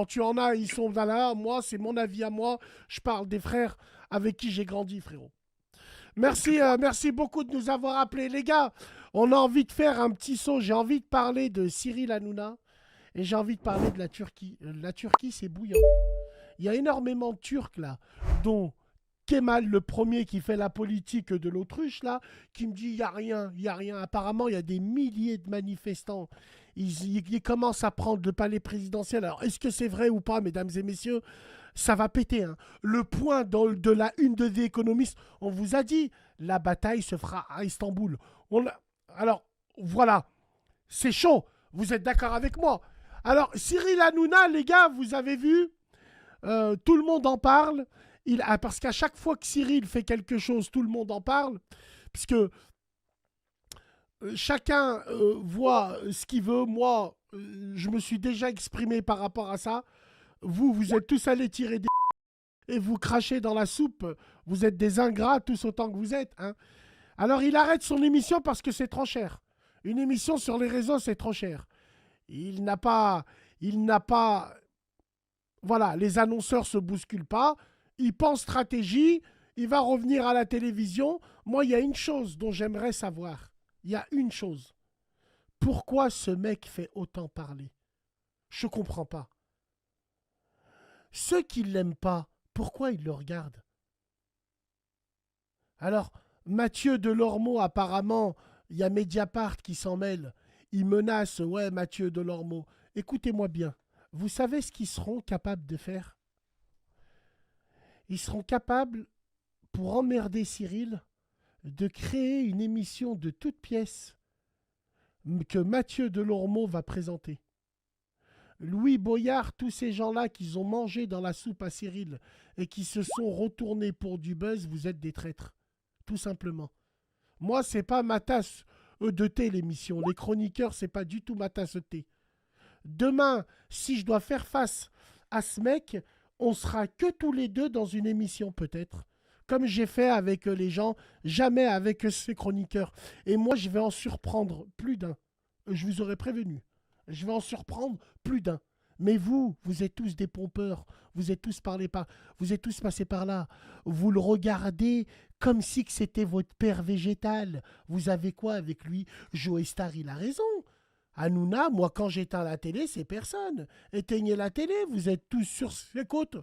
quand tu en as, ils sont là. Moi, c'est mon avis à moi. Je parle des frères avec qui j'ai grandi, frérot. Merci, merci beaucoup de nous avoir appelés. Les gars, on a envie de faire un petit saut. J'ai envie de parler de Cyril Hanouna et j'ai envie de parler de la Turquie. La Turquie, c'est bouillant. Il y a énormément de Turcs là, dont Kemal, le premier qui fait la politique de l'autruche, là, qui me dit il n'y a rien, il n'y a rien. Apparemment, il y a des milliers de manifestants. Ils commencent à prendre le palais présidentiel. Alors, est-ce que c'est vrai ou pas, mesdames et messieurs? Ça va péter. Hein. Le point de la une de The Economist, on vous a dit, la bataille se fera à Istanbul. Alors, voilà, c'est chaud. Vous êtes d'accord avec moi? Alors, Cyril Hanouna, les gars, vous avez vu, tout le monde en parle. Parce qu'à chaque fois que Cyril fait quelque chose, tout le monde en parle. Puisque chacun voit ce qu'il veut. Moi, je me suis déjà exprimé par rapport à ça. Vous êtes tous allés tirer des... Et vous crachez dans la soupe. Vous êtes des ingrats tous autant que vous êtes. Hein. Alors il arrête son émission parce que c'est trop cher. Une émission sur les réseaux, c'est trop cher. Il n'a pas... Il n'a pas... Voilà, les annonceurs se bousculent pas. Il pense stratégie. Il va revenir à la télévision. Moi, il y a une chose dont j'aimerais savoir. Il y a une chose. Pourquoi ce mec fait autant parler? Je comprends pas. Ceux qui ne l'aiment pas, pourquoi ils le regardent? Alors, Mathieu Delormeau, apparemment, il y a Mediapart qui s'en mêle. Il menace, ouais, Mathieu Delormeau. Écoutez-moi bien. Vous savez ce qu'ils seront capables de faire? Ils seront capables, pour emmerder Cyril, de créer une émission de toutes pièces que Mathieu Delormeau va présenter. Louis Boyard, tous ces gens-là qui ont mangé dans la soupe à Cyril et qui se sont retournés pour du buzz, vous êtes des traîtres. Tout simplement. Moi, c'est pas ma tasse de thé, l'émission. Les chroniqueurs, c'est pas du tout ma tasse de thé. Demain, si je dois faire face à ce mec, on sera que tous les deux dans une émission, peut-être. Comme j'ai fait avec les gens, jamais avec ces chroniqueurs. Et moi, je vais en surprendre plus d'un. Je vous aurais prévenu. Je vais en surprendre plus d'un. Mais vous, vous êtes tous des pompeurs. Vous êtes tous vous êtes tous passés par là. Vous le regardez comme si c'était votre père végétal. Vous avez quoi avec lui? Joe Star, il a raison. Hanouna, moi, quand j'éteins la télé, c'est personne. Éteignez la télé, vous êtes tous sur les côtes.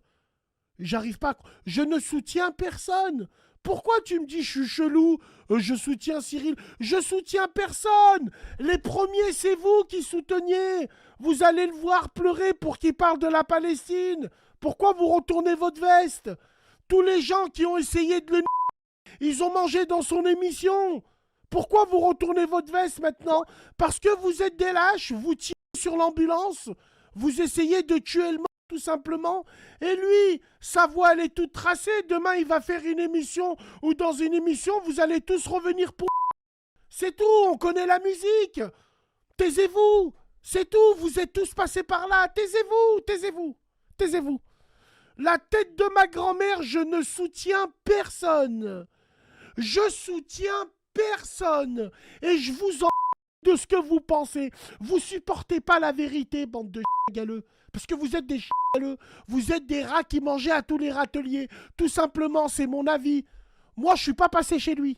J'arrive pas. Je ne soutiens personne. Pourquoi tu me dis je suis chelou? Je soutiens Cyril. Je soutiens personne. Les premiers, c'est vous qui souteniez. Vous allez le voir pleurer pour qu'il parle de la Palestine. Pourquoi vous retournez votre veste? Tous les gens qui ont essayé de le... Ils ont mangé dans son émission. Pourquoi vous retournez votre veste maintenant? Parce que vous êtes des lâches. Vous tirez sur l'ambulance. Vous essayez de tuer le mort, tout simplement. Et lui, sa voix, elle est toute tracée. Demain, il va faire une émission ou dans une émission, vous allez tous revenir pour... C'est tout, on connaît la musique. Taisez-vous. C'est tout, vous êtes tous passés par là. Taisez-vous, taisez-vous, taisez-vous. La tête de ma grand-mère, je ne soutiens personne. Je soutiens personne. Et je vous en de ce que vous pensez. Vous supportez pas la vérité, bande de galeux. Parce que vous êtes des galeux. Vous êtes des rats qui mangeaient à tous les râteliers. Tout simplement, c'est mon avis. Moi, je suis pas passé chez lui.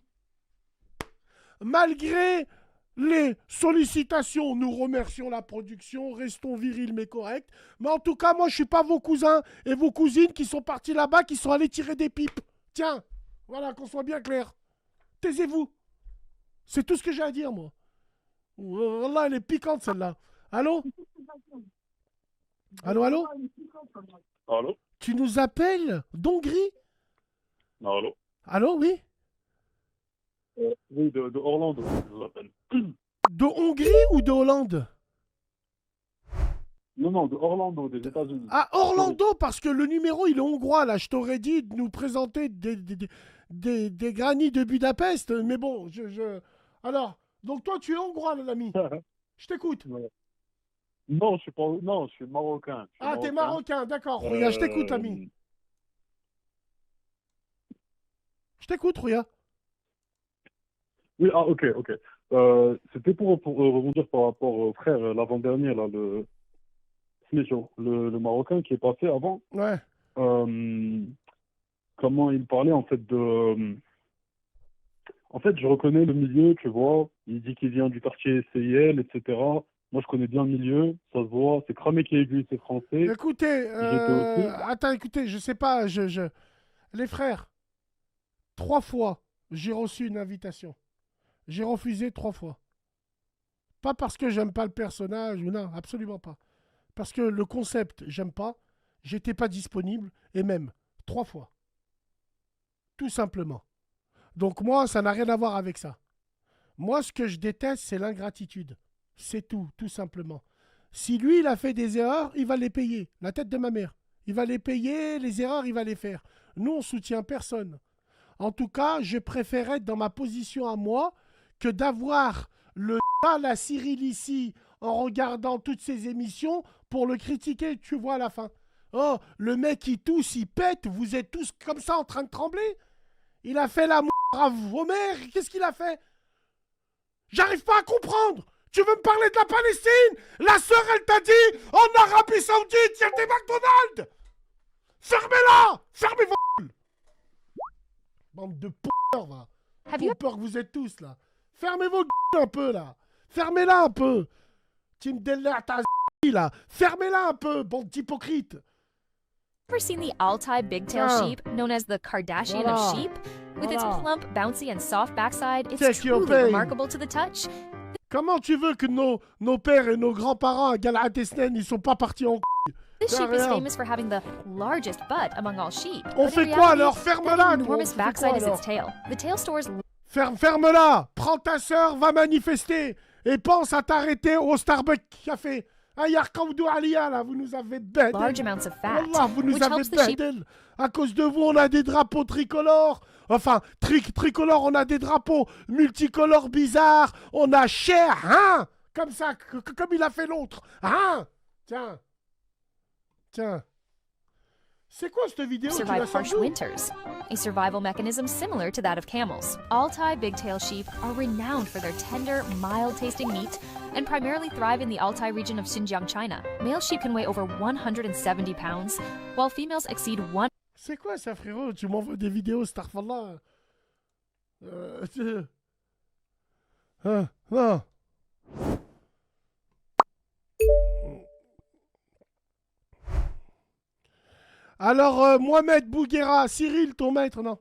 Malgré les sollicitations, nous remercions la production, restons virils mais corrects. Mais en tout cas, moi, je suis pas vos cousins et vos cousines qui sont partis là-bas, qui sont allés tirer des pipes. Tiens, voilà, qu'on soit bien clair. Taisez-vous. C'est tout ce que j'ai à dire, moi. Wallah, elle est piquante, celle-là. Allô? Allô, allô? Allô? Tu nous appelles d'Hongrie? Allô? Allô, oui? Oui, de Orlando, je vous appelle. De Hongrie ou de Hollande? Non, non, de Orlando, des États-Unis. Ah, En Floride. Orlando, parce que le numéro, il est hongrois, là. Je t'aurais dit de nous présenter des granits de Budapest. Mais bon, Alors, donc toi, tu es hongrois, l'ami. Je t'écoute. Ouais. Non, je suis pas. Non, je suis marocain. Je suis Ah, t'es marocain. marocain, d'accord. Regarde, je t'écoute, l'ami. Euh, Je t'écoute, Rouya. Oui, ah, ok, ok. C'était pour rebondir par rapport au frère, l'avant-dernier, là, Smicho, le Marocain qui est passé avant, Ouais. comment il parlait en fait En fait, je reconnais le milieu, tu vois. Il dit qu'il vient du quartier CIL, etc. Moi, je connais bien le milieu, ça se voit. C'est cramé qui aiguille, c'est français. Écoutez, J'étais aussi. attends, écoutez, je sais pas, les frères, 3 fois, j'ai reçu une invitation. J'ai refusé 3 fois. Pas parce que j'aime pas le personnage ou non, absolument pas. Parce que le concept, j'aime pas. J'étais pas disponible et même 3 fois, tout simplement. Donc moi, ça n'a rien à voir avec ça. Moi, ce que je déteste, c'est l'ingratitude. C'est tout, tout simplement. Si lui, il a fait des erreurs, il va les payer. La tête de ma mère. Il va les payer, les erreurs, il va les faire. Nous, on soutient personne. En tout cas, je préfère être dans ma position à moi que d'avoir le la Cyril ici en regardant toutes ces émissions pour le critiquer, tu vois à la fin. Oh, le mec il tousse, il pète, vous êtes tous comme ça en train de trembler. Il a fait l'amour à vos mères, qu'est-ce qu'il a fait? J'arrive pas à comprendre. Tu veux me parler de la Palestine? La sœur, elle t'a dit en Arabie Saoudite, il y a des McDonald's. Fermez-la. Fermez vos gueules. Bande de p***eurs, va. Peur que vous êtes tous, là. Fermez vos gueules un peu, là. Fermez-la un peu. Team Deller, ta là. Fermez-la un peu, bande d'hypocrites. Ever seen the Altai bigtail Ah. sheep, known as the Kardashian Voilà. of sheep? With its Voilà. plump, bouncy, and soft backside, it's Take your truly pain. remarkable to the touch. Comment tu veux que nos pères et nos grands-parents à Galat Esnen, ils sont pas partis en This sheep is Regarde. famous for having the largest butt among all sheep. On but fait in quoi reality, alors? Ferme-la, that toi. enormous On fait quoi backside is alors? its tail. The tail stores Ferme-la. Prends ta sœur, va manifester. Et pense à t'arrêter au Starbucks Café. Ah, Yarkaoudou Alia, là, vous nous avez bête. large amounts of fat, Wallah, vous nous which avez helps the sheep bête. À cause de vous, on a des drapeaux tricolores. Enfin, tricolores, on a des drapeaux multicolores bizarres. On a cher, hein? Comme ça, comme il a fait l'autre. Hein? Tiens. C'est quoi cette vidéo? Tu survive la harsh sors d'où? winters, a survival mechanism similar to that of camels. Altai bigtail sheep are renowned for their tender, mild-tasting meat and primarily thrive in the Altai region of Xinjiang, China. Male sheep can weigh over 170 pounds, while females exceed 1 C'est quoi ça, frérot? Tu m'envoies des vidéos, Starfallah. Non. Alors, Mohamed Bouguera, Cyril, ton maître, non.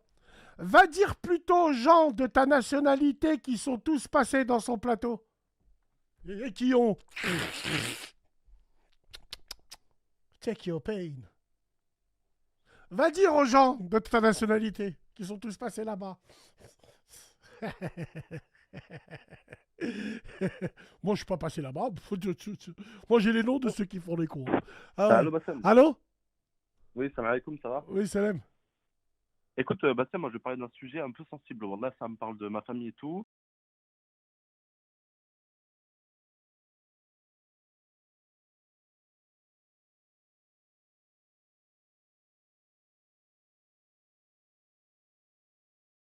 Va dire plutôt aux gens de ta nationalité qui sont tous passés dans son plateau. Et qui ont... Take your pain. Va dire aux gens de ta nationalité qui sont tous passés là-bas. Moi, je suis pas passé là-bas. Moi, j'ai les noms de ceux qui font les cons. Ah ouais. Allô Bassem. Allô? Oui, salam alaikum, ça va? Oui, Salem. Écoute, Bassem, moi je vais parler d'un sujet un peu sensible. Là, ça me parle de ma famille et tout.